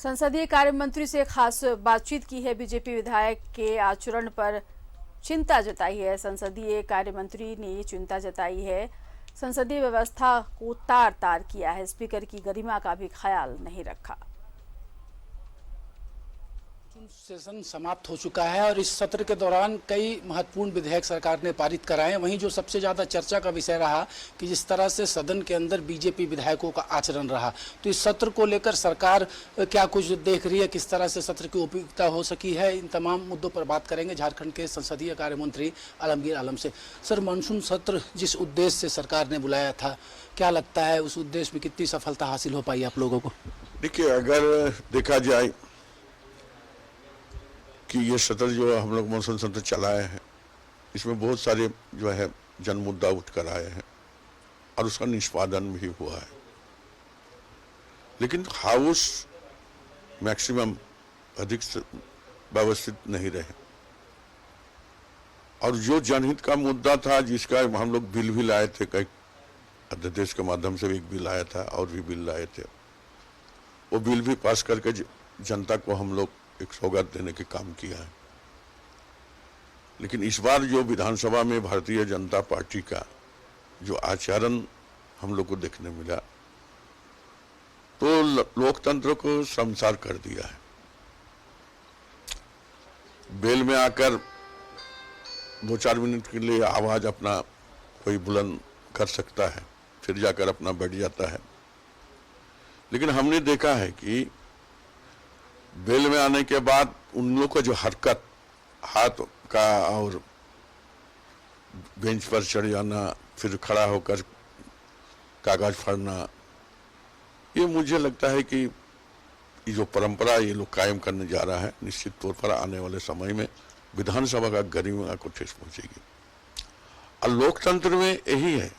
संसदीय कार्य मंत्री से खास बातचीत की है। बीजेपी विधायक के आचरण पर चिंता जताई है। संसदीय कार्य मंत्री ने ये चिंता जताई है। संसदीय व्यवस्था को तार तार किया है। स्पीकर की गरिमा का भी ख्याल नहीं रखा। सेशन समाप्त हो चुका है और इस सत्र के दौरान कई महत्वपूर्ण विधेयक सरकार ने पारित कराए हैं। वहीं जो सबसे ज़्यादा चर्चा का विषय रहा कि जिस तरह से सदन के अंदर बीजेपी विधायकों का आचरण रहा, तो इस सत्र को लेकर सरकार क्या कुछ देख रही है, किस तरह से सत्र की उपयुक्तता हो सकी है, इन तमाम मुद्दों पर बात करेंगे झारखंड के संसदीय कार्य मंत्री आलमगीर आलम से। सर, मानसून सत्र जिस उद्देश्य से सरकार ने बुलाया था, क्या लगता है उस उद्देश्य में कितनी सफलता हासिल हो पाई आप लोगों को? देखिए, अगर देखा जाए कि ये सत्र जो हम लोग मानसून सत्र चलाए हैं, इसमें बहुत सारे जो है जन मुद्दा उठ कर आए हैं और उसका निष्पादन भी हुआ है, लेकिन हाउस मैक्सिमम अधिक व्यवस्थित नहीं रहे। और जो जनहित का मुद्दा था, जिसका हम लोग बिल भी लाए थे, कई अध्यादेश के माध्यम से भी एक बिल आया था और भी बिल लाए थे, वो बिल भी पास करके जनता को हम लोग एक सौगात देने के काम किया है। लेकिन इस बार जो विधानसभा में भारतीय जनता पार्टी का जो आचरण हम लोग को देखने मिला, तो लोकतंत्र को शर्मसार कर दिया है। बेल में आकर 2-4 मिनट के लिए आवाज अपना कोई बुलंद कर सकता है, फिर जाकर अपना बैठ जाता है। लेकिन हमने देखा है कि बेल में आने के बाद उन लोग का जो हरकत, हाथ का और बेंच पर चढ़ जाना, फिर खड़ा होकर कागज फाड़ना, ये मुझे लगता है कि ये जो परंपरा ये लोग कायम करने जा रहा है, निश्चित तौर पर आने वाले समय में विधानसभा का गरिमा को ठेस पहुंचेगी। और लोकतंत्र में यही है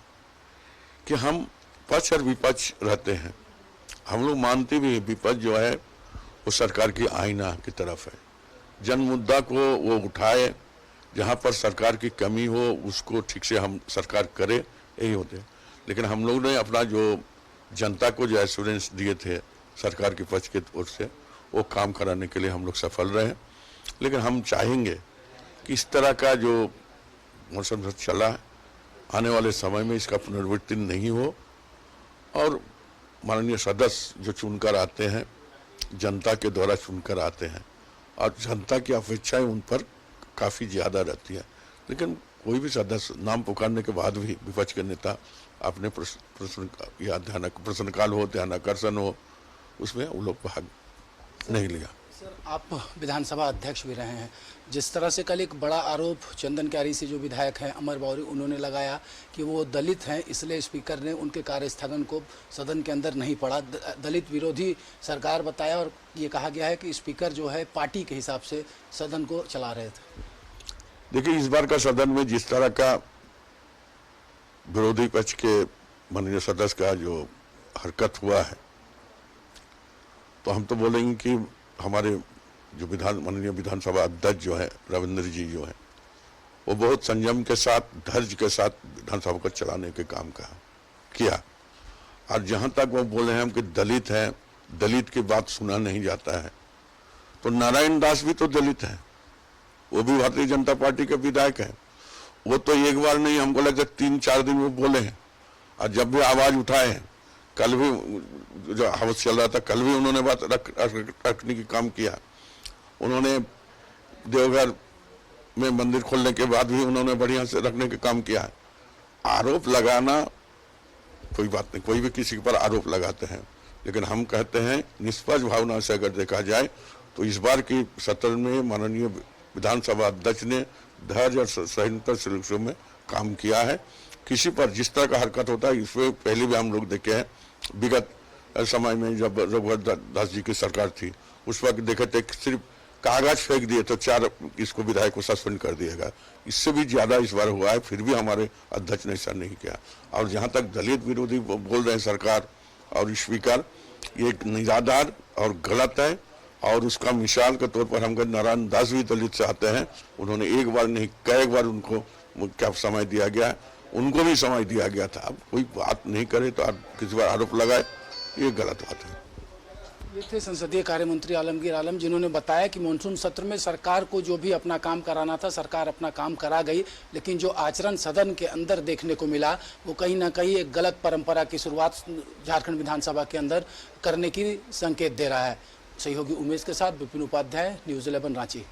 कि हम पक्ष और विपक्ष रहते हैं। हम लोग मानते भी विपक्ष जो है वो सरकार की आईना की तरफ है। जन मुद्दा को वो उठाए, जहाँ पर सरकार की कमी हो उसको ठीक से हम सरकार करे, यही होते। लेकिन हम लोग ने अपना जो जनता को जो एश्योरेंस दिए थे सरकार के पक्ष की ओर से, वो काम कराने के लिए हम लोग सफल रहे। लेकिन हम चाहेंगे कि इस तरह का जो मौसम चला है, आने वाले समय में इसका पुनरावृत्ति नहीं हो और माननीय सदस्य जो चुनकर आते हैं, जनता के द्वारा चुनकर आते हैं और जनता की अपेक्षाएं उन पर काफ़ी ज़्यादा रहती है। लेकिन कोई भी सदस्य नाम पुकारने के बाद भी विपक्ष के नेता अपने प्रश्नकाल हो, ध्यानाकर्षण हो, उसमें वो लोग भाग नहीं लिया। सर, आप विधानसभा अध्यक्ष भी रहे हैं। जिस तरह से कल एक बड़ा आरोप चंदन क्यारी से जो विधायक हैं अमर बौरी, उन्होंने लगाया कि वो दलित हैं, इसलिए स्पीकर ने उनके कार्य स्थगन को सदन के अंदर नहीं पड़ा। दलित विरोधी सरकार बताया और ये कहा गया है कि स्पीकर जो है पार्टी के हिसाब से सदन को चला रहे थे। देखिए, इस बार का सदन में जिस तरह का विरोधी पक्ष के माननीय सदस्य का जो हरकत हुआ है, तो हम तो बोलेंगे कि हमारे जो माननीय विधानसभा अध्यक्ष जो है रविंद्र जी जो है, वो बहुत संयम के साथ, धैर्य के साथ विधानसभा को चलाने के काम किया। और जहां तक वो बोले हैं कि दलित हैं, दलित की बात सुना नहीं जाता है, तो नारायण दास भी तो दलित हैं, वो भी भारतीय जनता पार्टी के विधायक हैं। वो तो एक बार नहीं, हमको लगता 3-4 दिन में बोले हैं और जब भी आवाज उठाए हैं, कल भी जो हाउस चल रहा था, कल भी उन्होंने बात रखने की काम किया। उन्होंने देवघर में मंदिर खोलने के बाद भी उन्होंने बढ़िया से रखने का काम किया है। आरोप लगाना कोई बात नहीं, कोई भी किसी पर आरोप लगाते हैं, लेकिन हम कहते हैं निष्पक्ष भावना से अगर देखा जाए तो इस बार की सत्र में माननीय विधानसभा अध्यक्ष ने धैर्य और सहिष्णुता में काम किया है। किसी पर जिस तरह का हरकत होता है, इसमें पहले भी हम लोग देखे हैं। विगत समय में जब रघुवर दास जी की सरकार थी, उस वक्त देखे थे सिर्फ कागज फेंक दिए तो 4 इसको विधायक को सस्पेंड कर दिएगा। इससे भी ज्यादा इस बार हुआ है, फिर भी हमारे अध्यक्ष ने ऐसा नहीं किया। और जहां तक दलित विरोधी बोल रहे हैं सरकार और स्पीकर, ये निराधार और गलत है। और उसका मिसाल के तौर पर हम नारायण दास भी दलित से आते हैं, उन्होंने एक बार नहीं कई बार उनको क्या समय दिया गया, उनको भी समय दिया गया था। अब कोई बात नहीं करे तो किसी बार आरोप लगाए, ये गलत बात है। ये थे संसदीय कार्य मंत्री आलमगीर आलम, जिन्होंने बताया कि मानसून सत्र में सरकार को जो भी अपना काम कराना था सरकार अपना काम करा गई, लेकिन जो आचरण सदन के अंदर देखने को मिला वो कहीं ना कहीं एक गलत परंपरा की शुरुआत झारखंड विधानसभा के अंदर करने की संकेत दे रहा है। सहयोगी उमेश के साथ विपिन उपाध्याय, न्यूज़ 11 रांची।